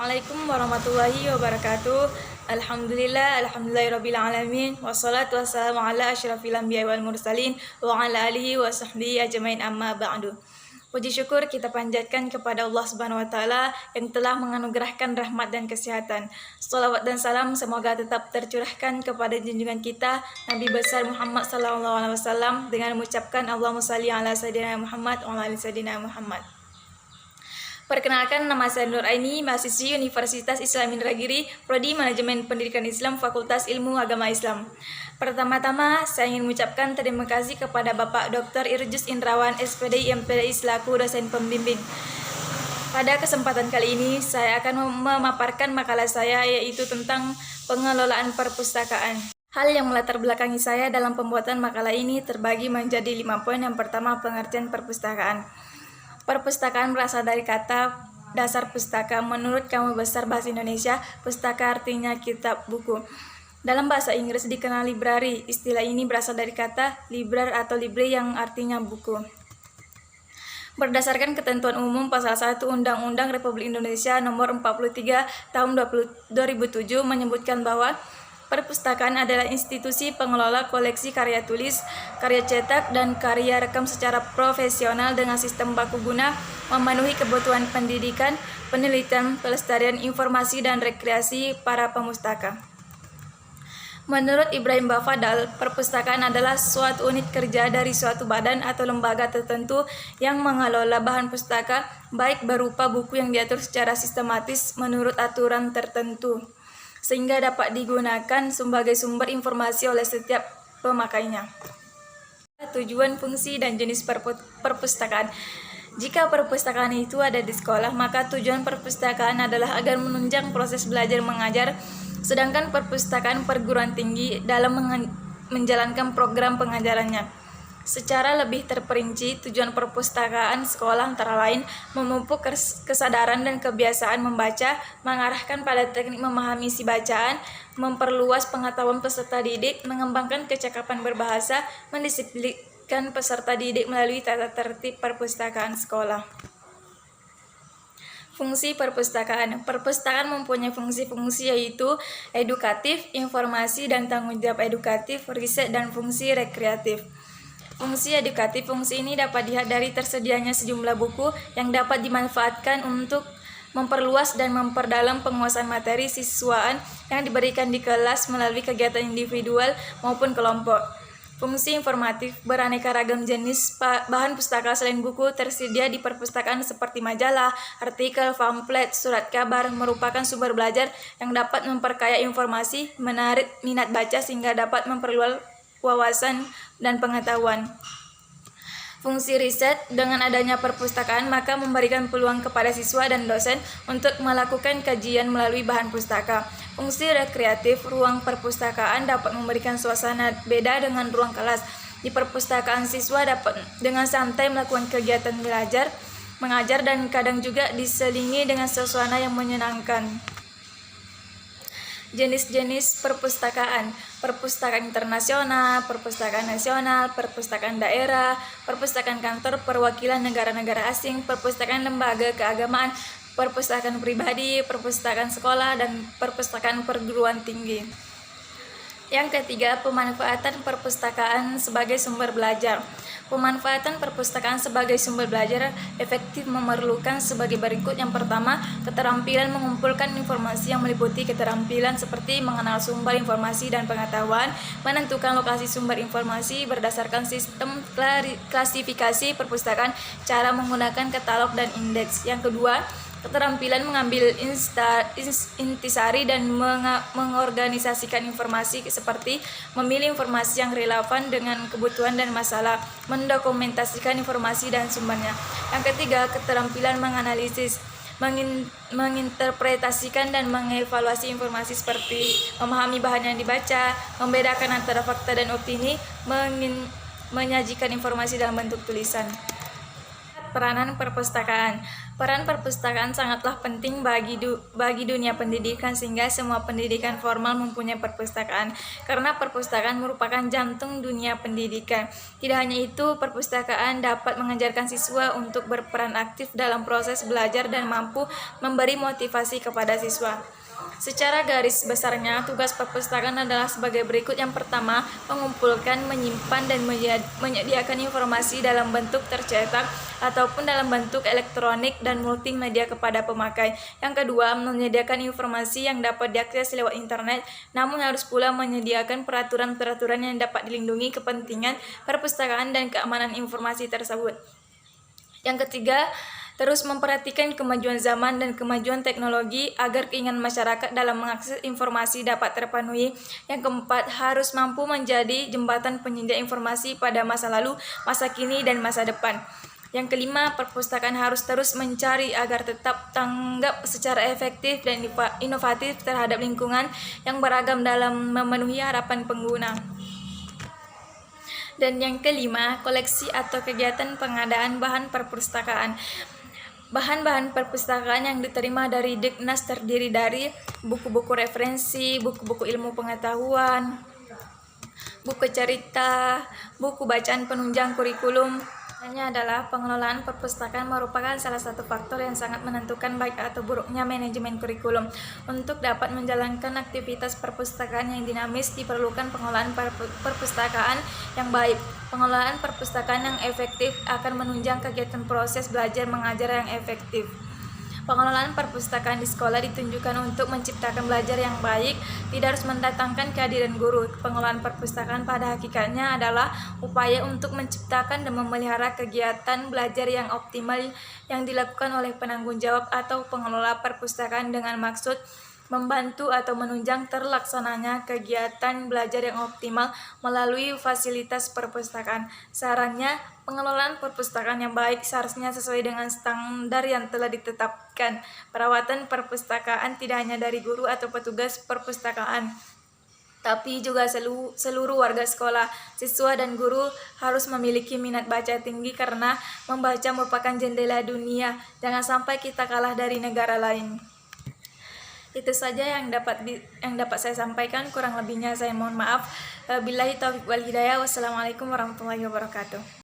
Assalamualaikum warahmatullahi wabarakatuh. Alhamdulillahirabbil alamin. Wassalatu wassalamu ala asyrafil anbiya'i wal mursalin wa ala alihi wa sahbihi ajmain, amma ba'du. Puji syukur kita panjatkan kepada Allah Subhanahu wa taala yang telah menganugerahkan rahmat dan kesehatan. Shalawat dan salam semoga tetap tercurahkan kepada junjungan kita Nabi besar Muhammad sallallahu alaihi wasallam dengan mengucapkan Allahumma shalli ala sayyidina Muhammad wa ala ali sayyidina Muhammad. Perkenalkan, nama saya Nur Aini, mahasiswi Universitas Islam Indragiri, Prodi Manajemen Pendidikan Islam, Fakultas Ilmu Agama Islam. Pertama-tama, saya ingin mengucapkan terima kasih kepada Bapak Dr. Irjus Indrawan, SPDI MPDI selaku dosen pembimbing. Pada kesempatan kali ini, saya akan memaparkan makalah saya, yaitu tentang pengelolaan perpustakaan. Hal yang melatar belakangi saya dalam pembuatan makalah ini terbagi menjadi 5 poin. Yang pertama, pengertian perpustakaan. Perpustakaan berasal dari kata dasar pustaka. Menurut Kamus Besar Bahasa Indonesia, pustaka artinya kitab, buku. Dalam bahasa Inggris dikenal library. Istilah ini berasal dari kata librar atau libre yang artinya buku. Berdasarkan ketentuan umum pasal 1 Undang-Undang Republik Indonesia Nomor 43 Tahun 2007 menyebutkan bahwa perpustakaan adalah institusi pengelola koleksi karya tulis, karya cetak, dan karya rekam secara profesional dengan sistem baku guna, memenuhi kebutuhan pendidikan, penelitian, pelestarian informasi, dan rekreasi para pemustaka. Menurut Ibrahim Bafadal, perpustakaan adalah suatu unit kerja dari suatu badan atau lembaga tertentu yang mengelola bahan pustaka, baik berupa buku yang diatur secara sistematis menurut aturan tertentu, sehingga dapat digunakan sebagai sumber informasi oleh setiap pemakainya. Tujuan, fungsi, dan jenis perpustakaan. Jika perpustakaan itu ada di sekolah, maka tujuan perpustakaan adalah agar menunjang proses belajar mengajar, sedangkan perpustakaan perguruan tinggi dalam menjalankan program pengajarannya. Secara lebih terperinci, tujuan perpustakaan sekolah antara lain memupuk kesadaran dan kebiasaan membaca, mengarahkan pada teknik memahami isi bacaan, memperluas pengetahuan peserta didik, mengembangkan kecakapan berbahasa, mendisiplinkan peserta didik melalui tata tertib perpustakaan sekolah. Fungsi perpustakaan. Perpustakaan mempunyai fungsi-fungsi yaitu edukatif, informasi dan tanggung jawab edukatif, riset, dan fungsi rekreatif. Fungsi edukatif. Fungsi ini dapat dilihat dari tersedianya sejumlah buku yang dapat dimanfaatkan untuk memperluas dan memperdalam penguasaan materi siswaan yang diberikan di kelas melalui kegiatan individual maupun kelompok. Fungsi informatif. Beraneka ragam jenis bahan pustaka selain buku tersedia di perpustakaan seperti majalah, artikel, pamflet, surat kabar merupakan sumber belajar yang dapat memperkaya informasi, menarik minat baca sehingga dapat memperluas wawasan dan pengetahuan. Fungsi riset. Dengan adanya perpustakaan maka memberikan peluang kepada siswa dan dosen untuk melakukan kajian melalui bahan pustaka. Fungsi rekreatif. Ruang perpustakaan dapat memberikan suasana beda dengan ruang kelas. Di perpustakaan siswa dapat dengan santai melakukan kegiatan belajar, mengajar, dan kadang juga diselingi dengan suasana yang menyenangkan. Jenis-jenis perpustakaan. Perpustakaan internasional, perpustakaan nasional, perpustakaan daerah, perpustakaan kantor perwakilan negara-negara asing, perpustakaan lembaga keagamaan, perpustakaan pribadi, perpustakaan sekolah, dan perpustakaan perguruan tinggi. Yang ketiga, pemanfaatan perpustakaan sebagai sumber belajar. Pemanfaatan perpustakaan sebagai sumber belajar efektif memerlukan sebagai berikut. Yang pertama, keterampilan mengumpulkan informasi yang meliputi keterampilan seperti mengenal sumber informasi dan pengetahuan, menentukan lokasi sumber informasi berdasarkan sistem klasifikasi perpustakaan, cara menggunakan katalog dan indeks. Yang kedua, keterampilan mengambil intisari dan mengorganisasikan informasi seperti memilih informasi yang relevan dengan kebutuhan dan masalah, mendokumentasikan informasi dan sumbernya. Yang ketiga, keterampilan menganalisis, menginterpretasikan dan mengevaluasi informasi seperti memahami bahan yang dibaca, membedakan antara fakta dan opini, menyajikan informasi dalam bentuk tulisan. Peranan perpustakaan. Peran perpustakaan sangatlah penting bagi dunia pendidikan, sehingga semua pendidikan formal mempunyai perpustakaan. Karena perpustakaan merupakan jantung dunia pendidikan. Tidak hanya itu, perpustakaan dapat mengajarkan siswa untuk berperan aktif dalam proses belajar dan mampu memberi motivasi kepada siswa. Secara garis besarnya, tugas perpustakaan adalah sebagai berikut. Yang pertama, mengumpulkan, menyimpan, dan menyediakan informasi dalam bentuk tercetak ataupun dalam bentuk elektronik dan multimedia kepada pemakai. Yang kedua, menyediakan informasi yang dapat diakses lewat internet, namun harus pula menyediakan peraturan-peraturan yang dapat dilindungi kepentingan perpustakaan dan keamanan informasi tersebut. Yang ketiga, terus memperhatikan kemajuan zaman dan kemajuan teknologi agar keinginan masyarakat dalam mengakses informasi dapat terpenuhi. Yang keempat, harus mampu menjadi jembatan penyedia informasi pada masa lalu, masa kini, dan masa depan. Yang kelima, perpustakaan harus terus mencari agar tetap tanggap secara efektif dan inovatif terhadap lingkungan yang beragam dalam memenuhi harapan pengguna. Dan yang kelima, koleksi atau kegiatan pengadaan bahan perpustakaan. Bahan-bahan perpustakaan yang diterima dari Dignas terdiri dari buku-buku referensi, buku-buku ilmu pengetahuan, buku cerita, buku bacaan penunjang kurikulum. Adalah pengelolaan perpustakaan merupakan salah satu faktor yang sangat menentukan baik atau buruknya manajemen kurikulum. Untuk dapat menjalankan aktivitas perpustakaan yang dinamis, diperlukan pengelolaan perpustakaan yang baik. Pengelolaan perpustakaan yang efektif akan menunjang kegiatan proses belajar mengajar yang efektif. Pengelolaan perpustakaan di sekolah ditunjukkan untuk menciptakan belajar yang baik, tidak harus mendatangkan kehadiran guru. Pengelolaan perpustakaan pada hakikatnya adalah upaya untuk menciptakan dan memelihara kegiatan belajar yang optimal yang dilakukan oleh penanggung jawab atau pengelola perpustakaan dengan maksud membantu atau menunjang terlaksananya kegiatan belajar yang optimal melalui fasilitas perpustakaan. Sarannya, pengelolaan perpustakaan yang baik seharusnya sesuai dengan standar yang telah ditetapkan. Perawatan perpustakaan tidak hanya dari guru atau petugas perpustakaan, tapi juga seluruh warga sekolah, siswa, dan guru harus memiliki minat baca tinggi karena membaca merupakan jendela dunia. Jangan sampai kita kalah dari negara lain. Itu saja yang dapat saya sampaikan. Kurang lebihnya saya mohon maaf. Billahi taufiq wal hidayah. Wassalamualaikum warahmatullahi wabarakatuh.